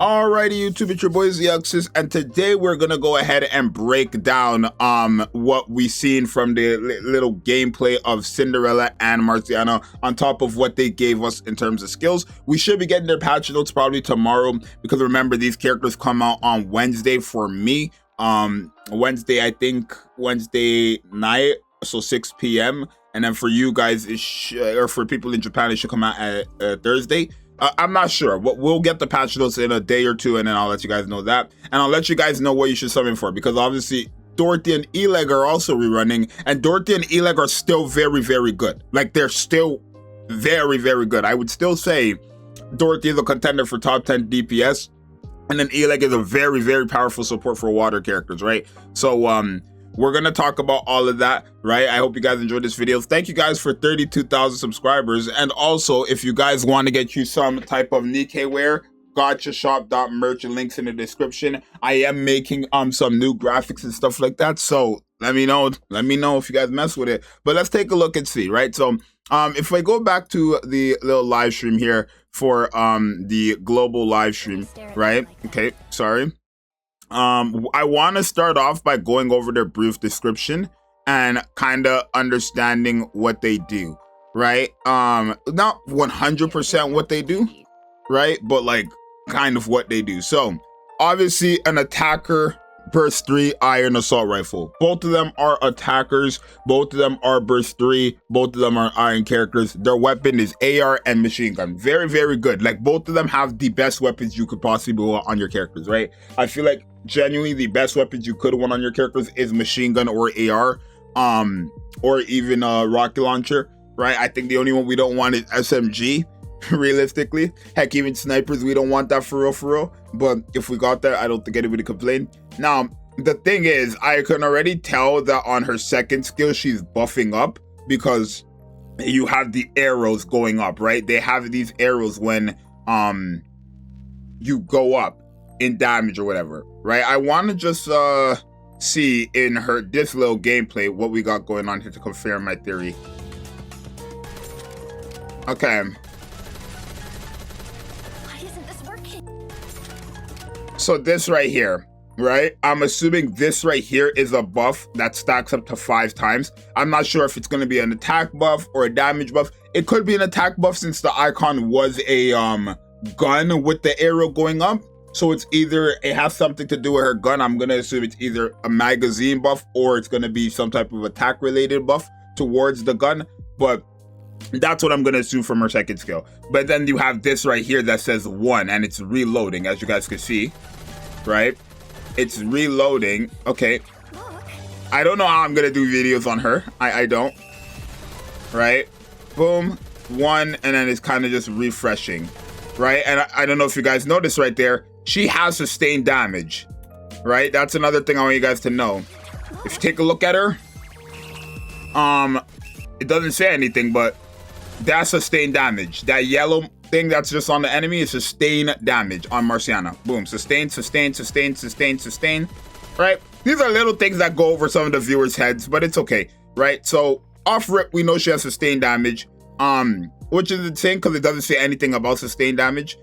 Alrighty, YouTube, it's your boy Zeoxys, and today we're gonna go ahead and break down what we seen from the little gameplay of Cinderella and Maricana, on top of what they gave us in terms of skills. We should be getting their patch notes probably tomorrow, because remember, these characters come out on Wednesday for me. Wednesday, I think Wednesday night, so 6 p.m. And then for you guys, or for people in Japan, it should come out at Thursday. I'm not sure. We'll get the patch notes in a day or two, and then I'll let you guys know that. And I'll let you guys know what you should summon for, because obviously Dorothy and Eleg are also rerunning, and Dorothy and Eleg are still very, very good. Like, they're still very, very good. I would still say Dorothy is a contender for top 10 DPS, and then Eleg is a very, very powerful support for water characters, right? So, we're gonna talk about all of that, right? I hope you guys enjoyed this video. Thank you guys for 32,000 subscribers. And also, if you guys want to get you some type of Nikke wear, gotchashop.merch, links in the description. I am making some new graphics and stuff like that, so let me know if you guys mess with it. But let's take a look and see, right? So if I go back to the little live stream here for the global live stream, right? Okay, sorry. I want to start off by going over their brief description and kind of understanding what they do, right? Not 100% what they do, right? But like kind of what they do. So obviously an attacker, burst 3 iron assault rifle. Both of them are attackers, both of them are burst 3, both of them are iron characters. Their weapon is AR and machine gun. Very, very good. Like, both of them have the best weapons you could possibly want on your characters, right? I feel like genuinely the best weapons you could want on your characters is machine gun or AR, or even a rocket launcher, right? I think the only one we don't want is SMG. Realistically, heck, even snipers, we don't want that for real. But if we got that, I don't think anybody complain. Now the thing is, I can already tell that on her second skill she's buffing up, because you have the arrows going up, right? They have these arrows when you go up in damage or whatever, right? I want to just see in this little gameplay what we got going on here to confirm my theory. Okay. So this right here, right? I'm assuming this right here is a buff that stacks up to 5 times. I'm not sure if it's going to be an attack buff or a damage buff. It could be an attack buff since the icon was a gun with the arrow going up. So it's either, it has something to do with her gun. I'm going to assume it's either a magazine buff or it's going to be some type of attack related buff towards the gun. But that's what I'm going to assume from her second skill. But then you have this right here that says 1, and it's reloading, as you guys can see, right? It's reloading. Okay. I don't know how I'm going to do videos on her. I don't. Right? Boom. 1, and then it's kind of just refreshing. Right? And I don't know if you guys noticed right there, she has sustained damage. Right? That's another thing I want you guys to know. If you take a look at her, it doesn't say anything, but that's sustained damage. That yellow thing that's just on the enemy is sustained damage on Maricana. Boom. Sustain, sustain, sustain, sustain, sustain. Right? These are little things that go over some of the viewers' heads, but it's okay. Right? So off rip, we know she has sustained damage. Which is insane because it doesn't say anything about sustained damage.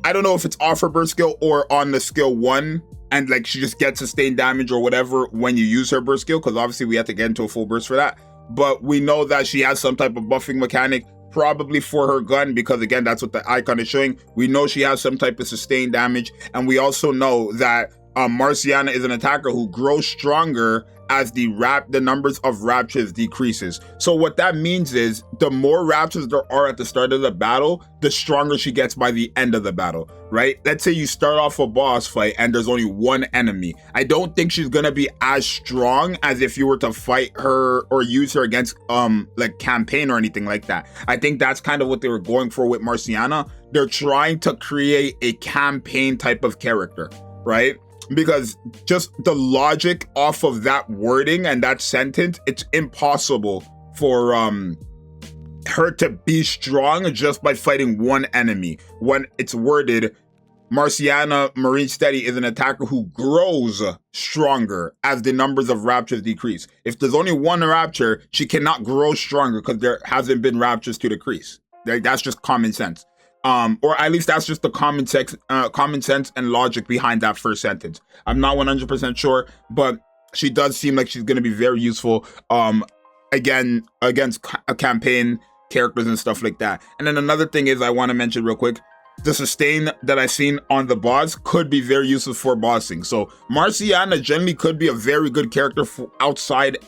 I don't know if it's off her burst skill or on the skill 1, and like she just gets sustained damage or whatever when you use her burst skill, because obviously we have to get into a full burst for that. But we know that she has some type of buffing mechanic, probably for her gun, because again, that's what the icon is showing. We know she has some type of sustained damage, and we also know that Maricana is an attacker who grows stronger as the numbers of raptures decreases. So what that means is the more raptures there are at the start of the battle, the stronger she gets by the end of the battle, right? Let's say you start off a boss fight and there's only 1 enemy. I don't think she's gonna be as strong as if you were to fight her or use her against like campaign or anything like that. I think that's kind of what they were going for with Maricana. They're trying to create a campaign type of character, right? Because just the logic off of that wording and that sentence, it's impossible for her to be strong just by fighting 1 enemy. When it's worded, Maricana Marine Steady is an attacker who grows stronger as the numbers of raptures decrease. If there's only 1 rapture, she cannot grow stronger because there hasn't been raptures to decrease. That's just common sense. Or at least that's just the common sense and logic behind that first sentence. I'm not 100% sure, but she does seem like she's going to be very useful again against a campaign characters and stuff like that. And then another thing is I want to mention real quick, the sustain that I've seen on the boss could be very useful for bossing. So Maricana generally could be a very good character for outside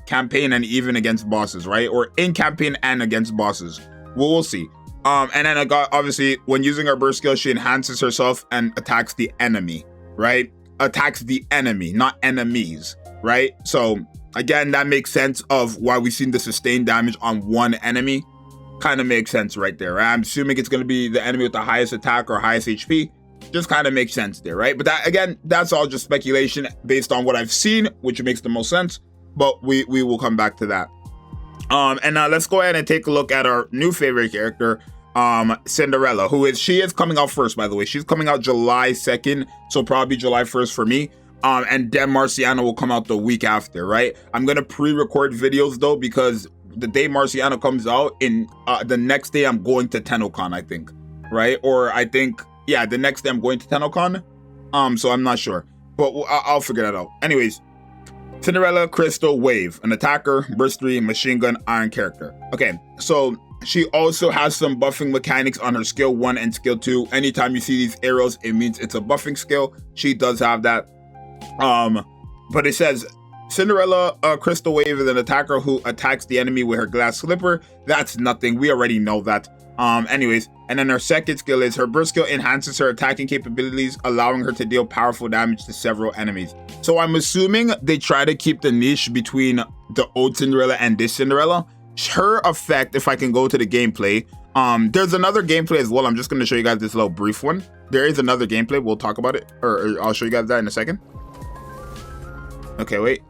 campaign and even against bosses, right? Or in campaign and against bosses. We'll see. And then I got, obviously, when using her burst skill, she enhances herself and attacks the enemy, right? Attacks the enemy, not enemies, right? So again, that makes sense of why we've seen the sustained damage on one enemy. Kind of makes sense right there, right? I'm assuming it's going to be the enemy with the highest attack or highest HP. Just kind of makes sense there, right? But that, again, that's all just speculation based on what I've seen, which makes the most sense. But we will come back to that. And now let's go ahead and take a look at our new favorite character, Cinderella, she is coming out first, by the way. She's coming out July 2nd, so probably July 1st for me. And then Maricana will come out the week after, right? I'm gonna pre-record videos though, because the day Maricana comes out, in the next day I'm going to TennoCon, I think, right? Or I think, yeah, the next day I'm going to TennoCon. So I'm not sure, but I'll figure that out. Anyways, Cinderella, Crystal, Wave, an attacker, burst 3, machine gun, iron character. Okay, so she also has some buffing mechanics on her skill 1 and skill 2. Anytime you see these arrows, it means it's a buffing skill. She does have that. But it says Cinderella, Crystal Wave is an attacker who attacks the enemy with her glass slipper. That's nothing. We already know that. Anyways, and then her second skill is her burst skill enhances her attacking capabilities, allowing her to deal powerful damage to several enemies. So I'm assuming they try to keep the niche between the old Cinderella and this Cinderella. Her effect, if I can go to the gameplay, there's another gameplay as well. I'm just going to show you guys this little brief one. There is another gameplay. We'll talk about it, or I'll show you guys that in a second. Okay, wait.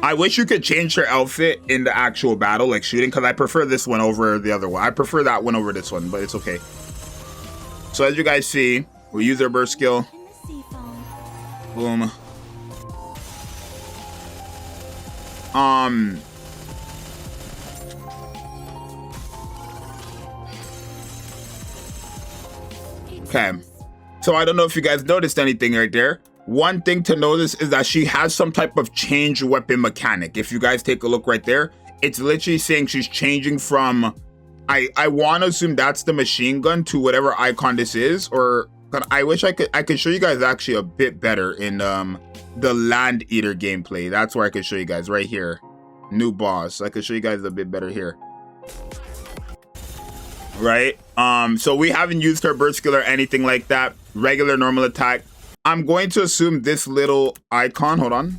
I wish you could change her outfit in the actual battle, like shooting, because I prefer this one over the other one. I prefer that one over this one, but it's okay. So as you guys see, we use our burst skill. Boom. Okay. So I don't know if you guys noticed anything right there. One thing to notice is that she has some type of change weapon mechanic. If you guys take a look right there, it's literally saying she's changing from, I want to assume that's the machine gun to whatever icon this is, or I wish I could show you guys actually a bit better in the Land Eater gameplay. That's where I could show you guys right here. New boss. I could show you guys a bit better here. Right? So we haven't used her burst skill or anything like that. Regular normal attack. I'm going to assume this little icon, hold on.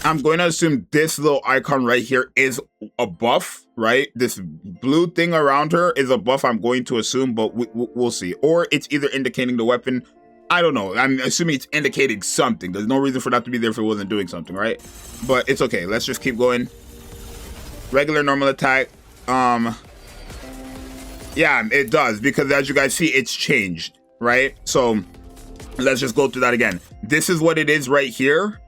I'm going to assume this little icon right here is a buff, right? This blue thing around her is a buff, I'm going to assume, but we'll see. Or it's either indicating the weapon. I don't know. I'm assuming it's indicating something. There's no reason for that to be there if it wasn't doing something, right? But it's okay. Let's just keep going. Regular normal attack. Yeah, it does, because as you guys see, it's changed, right? So let's just go through that again. This is what it is right here.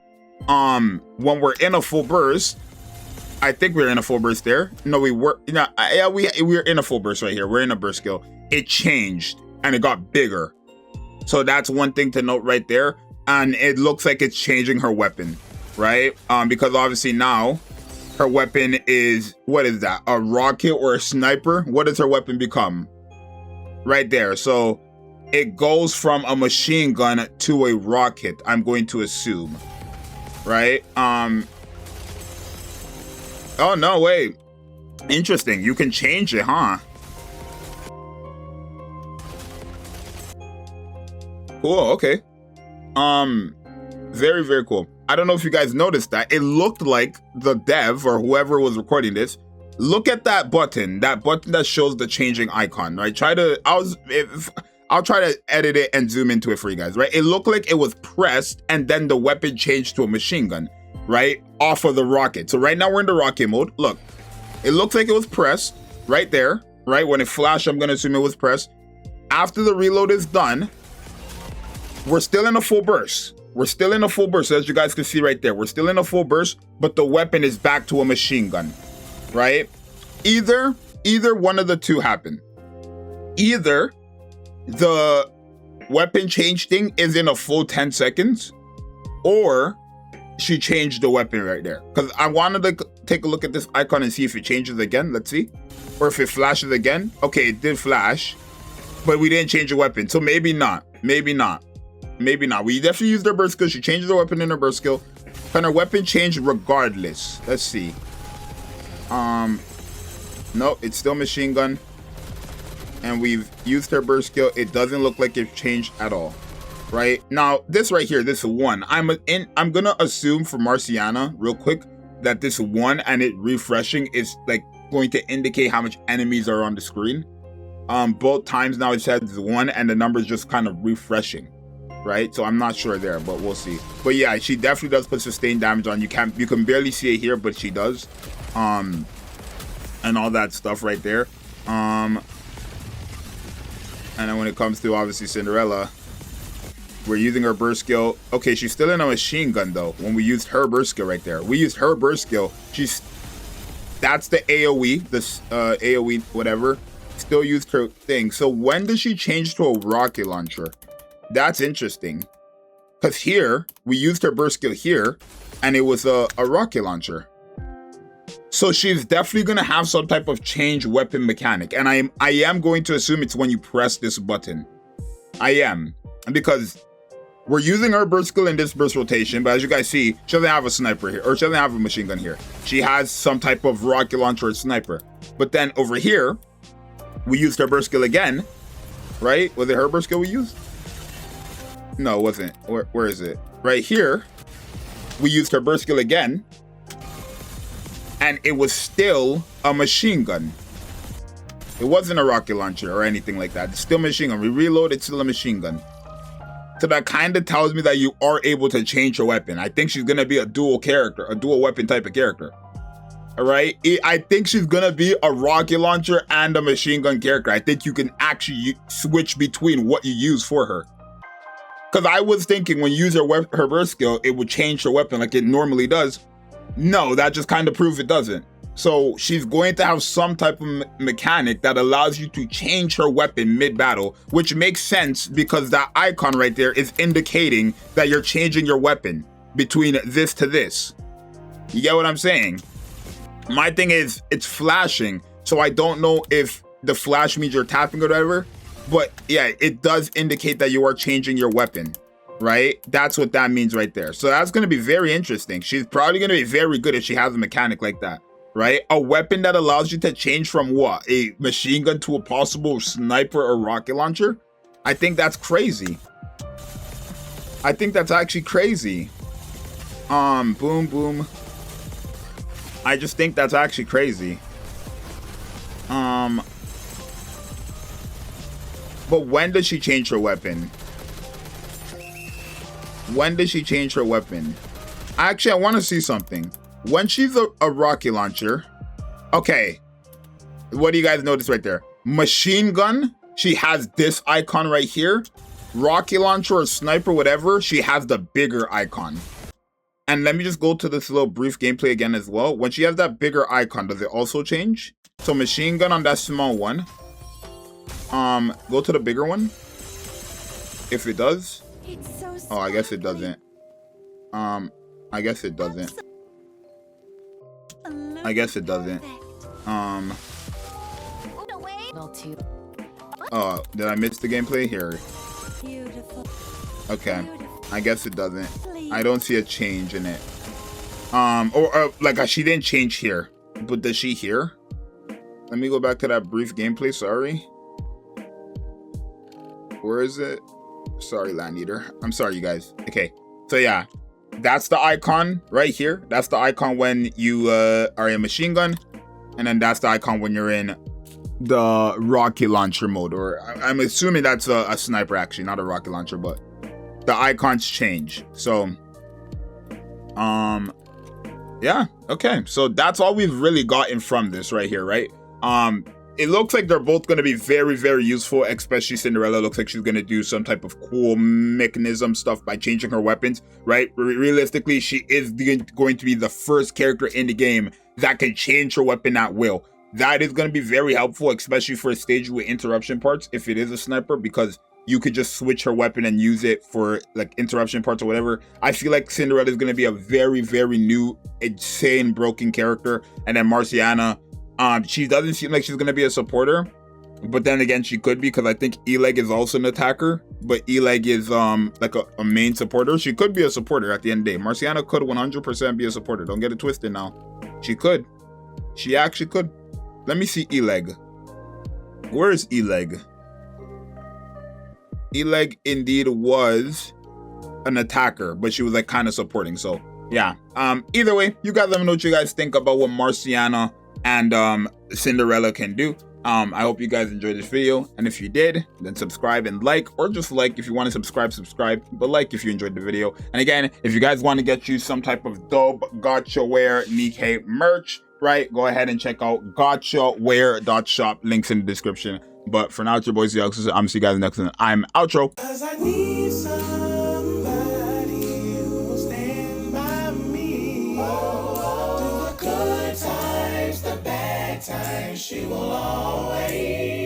When we're in a full burst, I think we're in a full burst there. No, we were, yeah, we're in a full burst right here. We're in a burst skill. It changed and it got bigger. So that's one thing to note right there. And it looks like it's changing her weapon, right? Because obviously now her weapon is, what is that? A rocket or a sniper? What does her weapon become? Right there. So it goes from a machine gun to a rocket, I'm going to assume. Right? Oh no, wait. Interesting. You can change it, huh? Cool, okay. Very, very cool. I don't know if you guys noticed that. It looked like the dev or whoever was recording this. Look at that button that shows the changing icon, right? I'll try to edit it and zoom into it for you guys, right? It looked like it was pressed and then the weapon changed to a machine gun, right? Off of the rocket. So right now we're in the rocket mode. Look, it looks like it was pressed right there, right? When it flashed, I'm going to assume it was pressed. After the reload is done, we're still in a full burst. We're still in a full burst, as you guys can see right there. We're still in a full burst, but the weapon is back to a machine gun, right? Either either one of the two happen. Either the weapon change thing is in a full 10 seconds, or she changed the weapon right there. Because I wanted to take a look at this icon and see if it changes again. Let's see. Or if it flashes again. Okay, it did flash, but we didn't change the weapon. So maybe not. Maybe not. Maybe not. We definitely used her burst skill. She changed the weapon in her burst skill. Can her weapon change regardless? Let's see. Nope, it's still machine gun. And we've used her burst skill. It doesn't look like it changed at all. Right? Now, this right here, this 1. I'm gonna assume for Maricana, real quick, that this 1 and it refreshing is like going to indicate how much enemies are on the screen. Both times now it says 1 and the number is just kind of refreshing. Right? So I'm not sure there, but we'll see. But yeah, she definitely does put sustained damage on. You can barely see it here, but she does. And all that stuff right there. And then when it comes to obviously Cinderella, we're using her burst skill. Okay, she's still in a machine gun though. When we used her burst skill right there, we used her burst skill. That's the AOE, this AOE whatever. Still used her thing. So when does she change to a rocket launcher? That's interesting. Because here we used her burst skill here, and it was a rocket launcher. So she's definitely gonna have some type of change weapon mechanic, and I am going to assume it's when you press this button. I am, because we're using her burst skill in this burst rotation, but as you guys see, she doesn't have a sniper here, or she doesn't have a machine gun here. She has some type of rocket launcher or sniper. But then over here, we used her burst skill again, right? Was it her burst skill we used? No, it wasn't. Where is it? Right here, we used her burst skill again, and it was still a machine gun. It wasn't a rocket launcher or anything like that. It's still machine gun. We reload, it's still a machine gun. So that kind of tells me that you are able to change your weapon. I think she's going to be a dual character, a dual weapon type of character. All right? I think she's going to be a rocket launcher and a machine gun character. I think you can actually switch between what you use for her. Because I was thinking when you use her burst skill, it would change her weapon like it normally does. No, that just kind of proves it doesn't. So she's going to have some type of mechanic that allows you to change her weapon mid-battle, which makes sense because that icon right there is indicating that you're changing your weapon between this to this. You get what I'm saying? My thing is, it's flashing, so I don't know if the flash means you're tapping or whatever, but yeah, it does indicate that you are changing your weapon, right? That's what that means right there. So that's going to be very interesting. She's probably going to be very good if she has a mechanic like that. Right? A weapon that allows you to change from what? A machine gun to a possible sniper or rocket launcher? I think that's crazy. I think that's actually crazy. Boom, boom. I just think that's actually crazy. But when does she change her weapon? When does she change her weapon? Actually, I want to see something. When she's a rocket launcher, okay, what do you guys notice right there? Machine gun, she has this icon right here. Rocket launcher or sniper, whatever, she has the bigger icon. And let me just go to this little brief gameplay again as well. When she has that bigger icon, does it also change? So machine gun on that small one. Go to the bigger one. If it does. Oh, I guess it doesn't. I guess it doesn't. I guess it doesn't. Oh, did I miss the gameplay here? Okay, I guess it doesn't. I don't see a change in it. Or like she didn't change here, but does she here? Let me go back to that brief gameplay. Sorry. Where is it? Sorry, Land Eater. I'm sorry, you guys. Okay, so yeah. That's the icon right here. That's the icon when you are in machine gun. And then that's the icon when you're in the rocket launcher mode. Or I'm assuming that's a sniper actually, not a rocket launcher. But the icons change. So, yeah. Okay. So that's all we've really gotten from this right here, right? It looks like they're both going to be very, very useful, especially Cinderella. Looks like she's going to do some type of cool mechanism stuff by changing her weapons, right? Realistically, she is going to be the first character in the game that can change her weapon at will. that is going to be very helpful, especially for a stage with interruption parts if it is a sniper, because you could just switch her weapon and use it for like interruption parts or whatever. I feel like Cinderella is going to be a very, very new, insane, broken character. And then Marciana, she doesn't seem like she's going to be a supporter, but then again, she could be, because I think Eleg is also an attacker, but Eleg is like a main supporter. She could be a supporter at the end of the day. Marciana could 100% be a supporter. Don't get it twisted now. She could. She actually could. Let me see Eleg. Where is Eleg? Eleg indeed was an attacker, but she was like kind of supporting. So yeah. Either way, you guys let me know what you guys think about what Marciana and Cinderella can do. I hope you guys enjoyed this video, and if you did, then subscribe and like, or just like if you want to subscribe, but like if you enjoyed the video. And again, if you guys want to get you some type of dope gotcha wear Nikke merch, right, go ahead and check out gotchawear.shop, links in the description. But for now, it's your boy Z. I'm see you guys next time. I'm outro. 'Cause I need somebody who will stand by me. Through the good times, the bad times, she will always